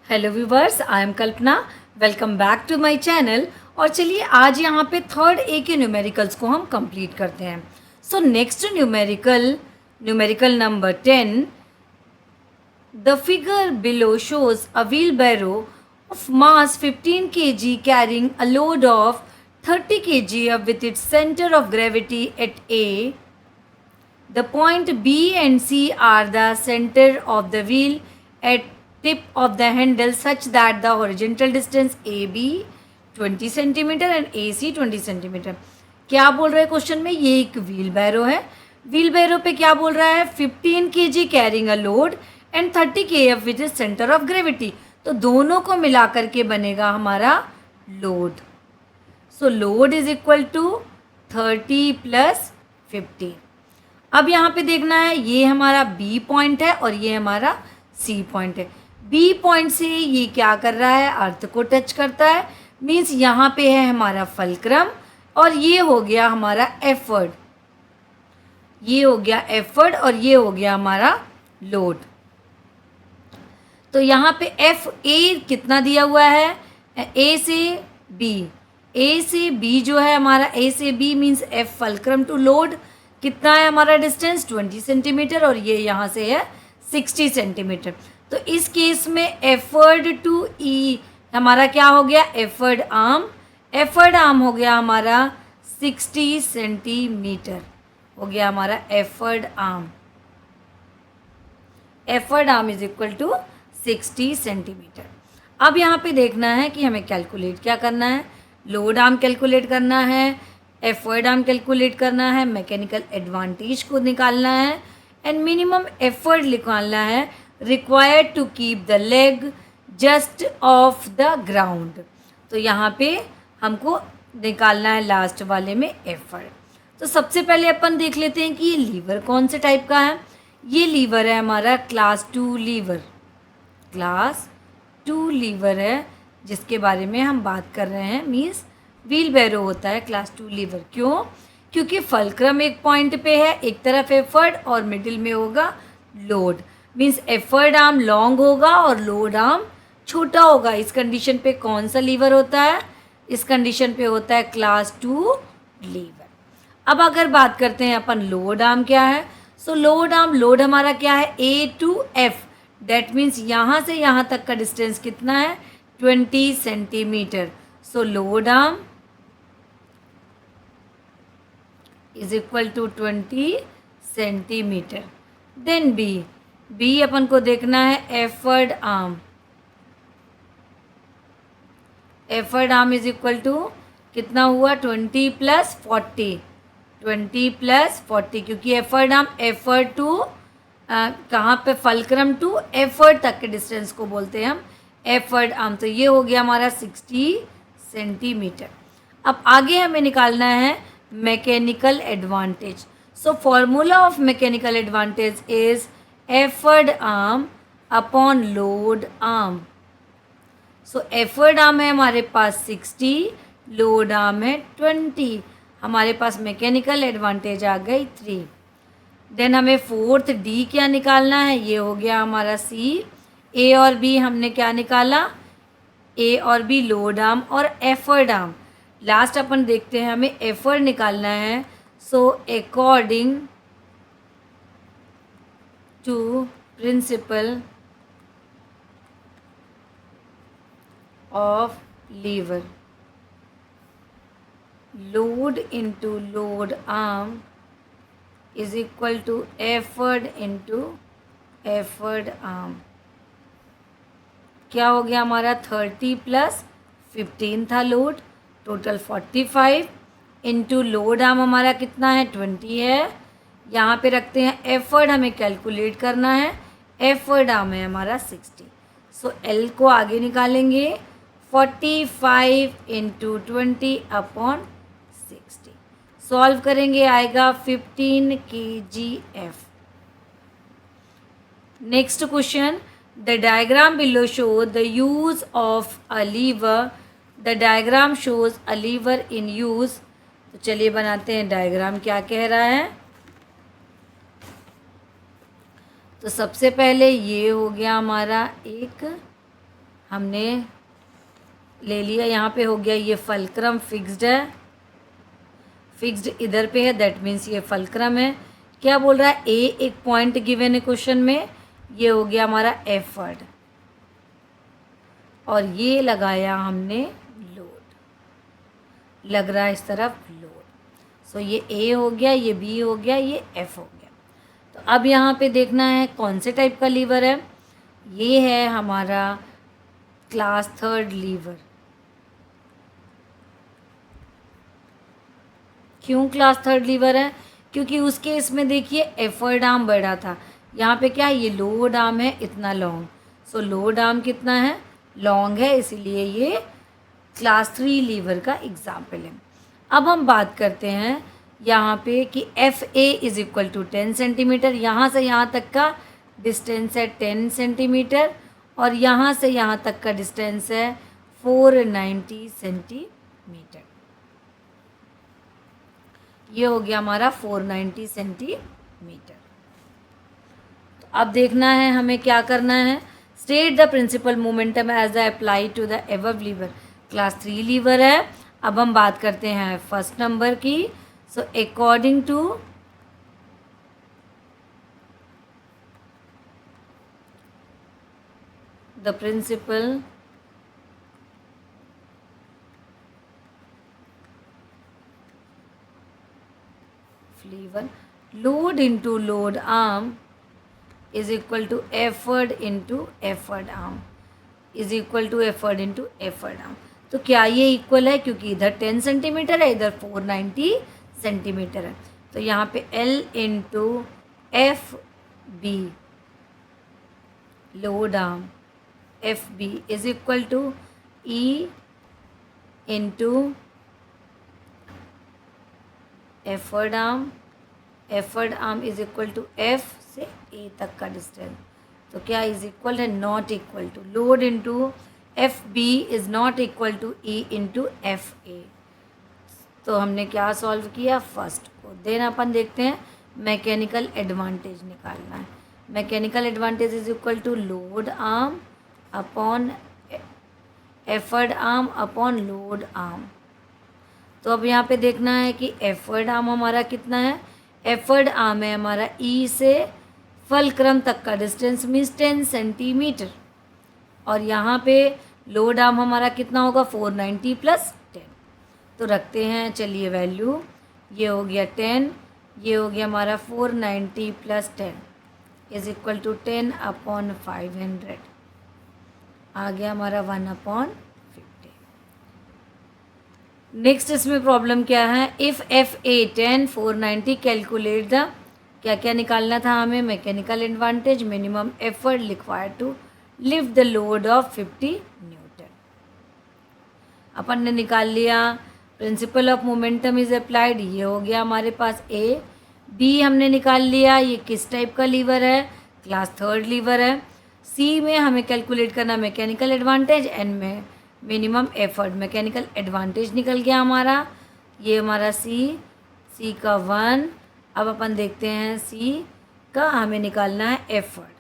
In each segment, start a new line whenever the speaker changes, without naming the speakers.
Hello viewers, I am Kalpana. Welcome back to my channel. और चलिए आज यहाँ पे थर्ड ए के न्यूमेरिकल्स को हम कंप्लीट करते हैं। So next numerical number 10, the figure below shows a wheelbarrow of mass 15 kg carrying a load of 30 kg with its centre of gravity at A. The point B and C are the center of the wheel at tip of the handle such that the horizontal distance AB 20 centimeter and AC 20 centimeter. क्या बोल रहा है question में? ये एक wheel बैरो है। Wheel बैरो पे क्या बोल रहा है? 15 kg carrying a load and 30 kf which is centre of gravity. तो दोनों को मिला करके बनेगा हमारा load. So load is equal to 30 plus 15। अब यहाँ पे देखना है, ये हमारा बी पॉइंट है और ये हमारा सी पॉइंट है। बी पॉइंट से ये क्या कर रहा है? अर्थ को टच करता है, मीन्स यहाँ पे है हमारा फलक्रम और ये हो गया हमारा एफर्ड। ये हो गया एफर्ड और ये हो गया हमारा लोड। तो यहाँ पे एफ ए कितना दिया हुआ है? ए से बी, ए से बी जो है हमारा, ए से B means F fulcrum to load कितना है हमारा डिस्टेंस? 20 सेंटीमीटर और ये यहाँ से है 60 सेंटीमीटर। तो इस केस में एफर्ड टू ई हमारा क्या हो गया? Afford arm. एफर्ड आर्म हो गया हमारा 60 सेंटीमीटर, हो गया हमारा effort arm. Effort arm is equal to 60 centimetre. अब यहाँ पे देखना है कि हमें कैलकुलेट क्या करना है। लोड आर्म कैलकुलेट करना है, एफर्ड आर्म कैलकुलेट करना है, मैकेनिकल एडवांटेज को निकालना है एंड मिनिमम एफर्ट निकालना है required to keep the leg just off the ground. तो यहाँ पे हमको निकालना है लास्ट वाले में एफर्ट। तो सबसे पहले अपन देख लेते हैं कि ये लीवर कौन से टाइप का है। ये लीवर है हमारा क्लास 2 लीवर। क्लास 2 लीवर है जिसके बारे में हम बात कर रहे हैं, मीन्स व्हील बैरो होता है क्लास 2 लीवर। क्यों? क्योंकि फलक्रम एक पॉइंट पे है, एक तरफ एफर्ड और मिडिल में होगा load, means effort arm long होगा और लोड आर्म छोटा होगा। इस कंडीशन पे कौन सा लीवर होता है? इस कंडीशन पे होता है क्लास 2 लीवर। अब अगर बात करते हैं अपन लोड आर्म क्या है, सो लोड आर्म, लोड हमारा क्या है? A to F, that means यहाँ से यहाँ तक का डिस्टेंस कितना है? 20 centimetre. So load arm is equal to 20 centimetre. Then B, B अपन को देखना है effort arm. Effort arm is equal to कितना हुआ? 20 प्लस 40, 20 प्लस 40, क्योंकि एफर्ड आर्म एफर्ड टू कहाँ पे? फलक्रम टू एफर्ड तक के डिस्टेंस को बोलते हैं हम एफर्ड आर्म। तो ये हो गया हमारा 60 सेंटीमीटर। अब आगे हमें निकालना है mechanical advantage. So formula of mechanical advantage is effort arm upon load arm. So effort arm है हमारे पास 60, लोड आर्म है 20, हमारे पास मैकेनिकल एडवांटेज आ गई 3। देन हमें फोर्थ डी क्या निकालना है? ये हो गया हमारा सी। ए और बी हमने क्या निकाला? ए और बी लोड आर्म और एफर्ड आर्म। लास्ट अपन देखते हैं, हमें एफर्ट निकालना है। So according to principle of lever, load into load arm is equal to effort into effort arm. क्या हो गया हमारा? 30 प्लस 15 था लोड, टोटल 45 इंटू लोड आर्म हमारा कितना है? 20 है। यहाँ पे रखते हैं एफर्ट, हमें कैलकुलेट करना है। एफर्ट आर्म है हमारा 60। सो एल को आगे निकालेंगे, 45 इंटू 20 अपॉन 60। सॉल्व करेंगे, आएगा 15 kgf। Next question, the diagram below show the use of a lever. The diagram shows a lever in use. तो चलिए बनाते हैं डायग्राम, क्या कह रहा है। तो सबसे पहले ये हो गया हमारा एक हमने ले लिया, यहाँ पे हो गया ये फलक्रम फिक्स्ड है, फिक्स्ड इधर पे है, दैट मीन्स ये फलक्रम है। क्या बोल रहा है, ए एक पॉइंट गिवन है क्वेश्चन में, ये हो गया हमारा एफर्ट, और ये लगाया हमने लोड, लग रहा है इस तरफ लोड। सो ये ए हो गया, ये बी हो गया, ये एफ हो गया। तो अब यहाँ पे देखना है कौन से टाइप का लीवर है। ये है हमारा क्लास थर्ड लीवर। क्यों क्लास थर्ड लीवर है, क्योंकि उस केस में देखिए एफर्ट आर्म बड़ा था, यहाँ पे क्या है, ये लोड आर्म है इतना लॉन्ग। सो लोड आर्म कितना है, लॉन्ग है, इसीलिए ये क्लास थ्री लीवर का एग्जाम्पल है। अब हम बात करते हैं यहाँ पे कि F A is equal to 10 centimetre, यहाँ से यहाँ तक का डिस्टेंस है 10 सेंटीमीटर, और यहाँ से यहाँ तक का डिस्टेंस है 490 सेंटीमीटर। ये हो गया हमारा 490 सेंटीमीटर। तो अब देखना है हमें क्या करना है, state the principle momentum as apply to the above lever. Class three lever है। अब हम बात करते हैं फर्स्ट नंबर की। So according to the principle lever, load into load arm is equal to effort into effort arm is equal to effort into effort arm। तो क्या ये इक्वल है, क्योंकि इधर 10 सेंटीमीटर है, इधर 490 सेंटीमीटर है। तो यहाँ पे L into F B load arm F B is equal to E into effort arm is equal to F से ए तक का डिस्टेंस। तो क्या इज इक्वल है, not equal to load into F B is not equal to E into F A. तो हमने क्या solve किया, फर्स्ट को। देन अपन देखते हैं मैकेनिकल एडवांटेज निकालना है। Mechanical advantage is equal to load arm upon effort arm upon load arm. तो अब यहाँ पे देखना है कि एफर्ड आर्म हमारा कितना है, एफर्ड आर्म है हमारा ई से फलक्रम तक का डिस्टेंस मीन्स 10 सेंटीमीटर, और यहाँ पे लोड आर्म हमारा कितना होगा 490 प्लस 10। तो रखते हैं, चलिए वैल्यू, ये हो गया 10, ये हो गया हमारा 490 plus 10 is equal to 10 upon 500, आ गया हमारा 1/50। नेक्स्ट इसमें प्रॉब्लम क्या है, if F A 10 490 calculate the, क्या क्या निकालना था हमें, mechanical advantage, minimum effort required to lift the load of 50 newton. अपन ने निकाल लिया, principle of momentum is applied, ये हो गया हमारे पास ए। बी हमने निकाल लिया, ये किस टाइप का लीवर है, क्लास थर्ड लीवर है। सी में हमें कैलकुलेट करना मैकेनिकल एडवांटेज, एंड में मिनिमम एफर्ट। मैकेनिकल एडवांटेज निकल गया हमारा, ये हमारा सी का 1। अब अपन देखते हैं सी का हमें निकालना है effort.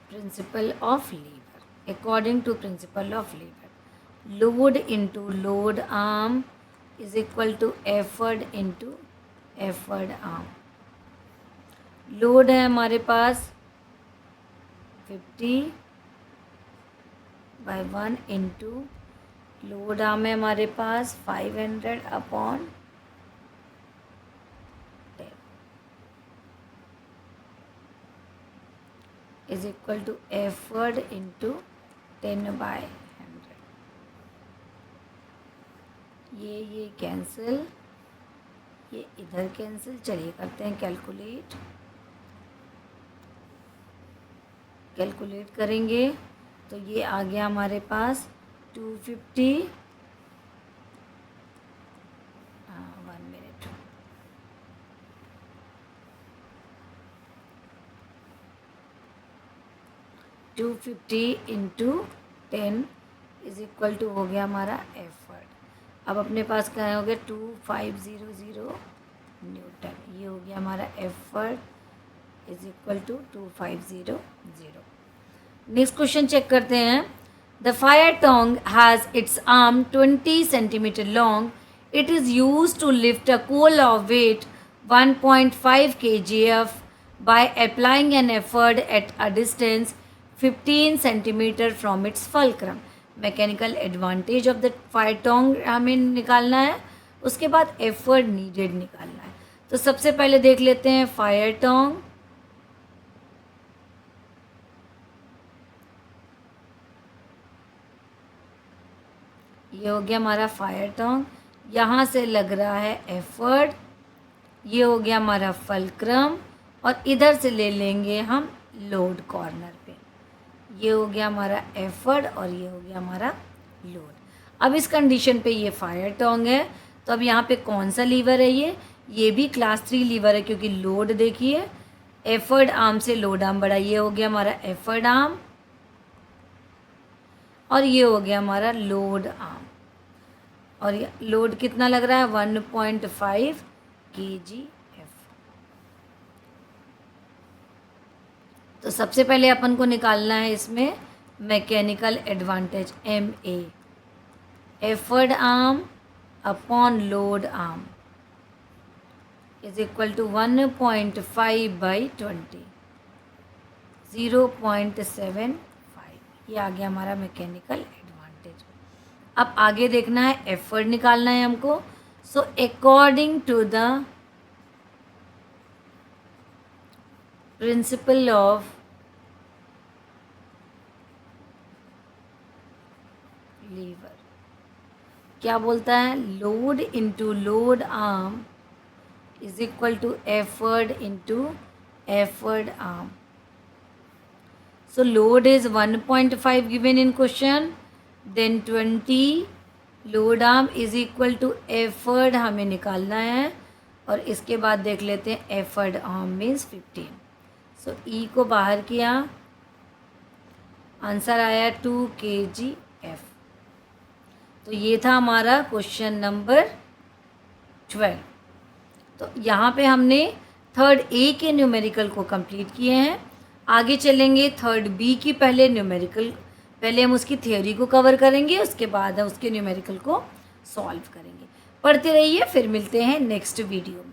Principle of lever, according to principle of lever, load into load arm is equal to effort into effort arm. Load है हमारे पास 50 बाय 1 इंटू लोड आर्म है हमारे पास 500 upon 10 is equal to effort into 10 by 100। ये cancel, ये इधर cancel. चलिए करते हैं कैलकुलेट करेंगे। तो ये आ गया हमारे पास 250, 1 minute, 250 into 10 is equal to हो गया हमारा एफर्ट। अब अपने पास क्या हो गया 2500 न्यूटन, ये हो गया हमारा effort is equal to 2500। Next question check करते हैं। The fire tong has its arm 20 centimetre long. It is used to lift a coal of weight 1.5 kgf by applying an effort at a distance 15 centimeter from its fulcrum. Mechanical advantage of the fire tong हमें निकालना है, उसके बाद effort needed निकालना है. तो सबसे पहले देख लेते हैं फायर टोंग. ये हो गया हमारा फायर टोंग. यहाँ से लग रहा है एफर्ट. ये हो गया हमारा फलक्रम और इधर से ले लेंगे हम लोड कॉर्नर पे. ये हो गया हमारा एफर्ट और ये हो गया हमारा लोड. अब इस कंडीशन पे ये फायर टोंग है. तो अब यहाँ पे कौन सा लीवर है? ये भी क्लास 3 लीवर है क्योंकि लोड देखिए एफर्ट आर्म से लोड आर्म बढ़ा. ये हो गया हमारा एफर्ट आर्म और ये हो गया हमारा लोड आर्म. और ये लोड कितना लग रहा है? 1.5 kgf. तो सबसे पहले अपन को निकालना है इसमें mechanical advantage MA. Effort arm upon load arm is equal to 1.5/20 0.75. ये आ गया हमारा मैकेनिकल एडवांटेज. अब आगे देखना है एफर्ट निकालना है हमको. So according to the principle of lever क्या बोलता है? Load into load arm is equal to effort into effort arm. So load is 1.5 given in question, then 20 load arm is equal to effort हमें निकालना है. और इसके बाद देख लेते हैं effort arm means 15. So E को बाहर किया, आंसर आया 2 kgf. तो ये था हमारा क्वेश्चन नंबर 12. तो यहाँ पे हमने थर्ड ए के न्यूमेरिकल को कंप्लीट किए हैं. आगे चलेंगे थर्ड बी की. पहले न्यूमेरिकल, पहले हम उसकी थ्योरी को कवर करेंगे, उसके बाद हम उसके न्यूमेरिकल को सॉल्व करेंगे. पढ़ते रहिए, फिर मिलते हैं नेक्स्ट वीडियो में.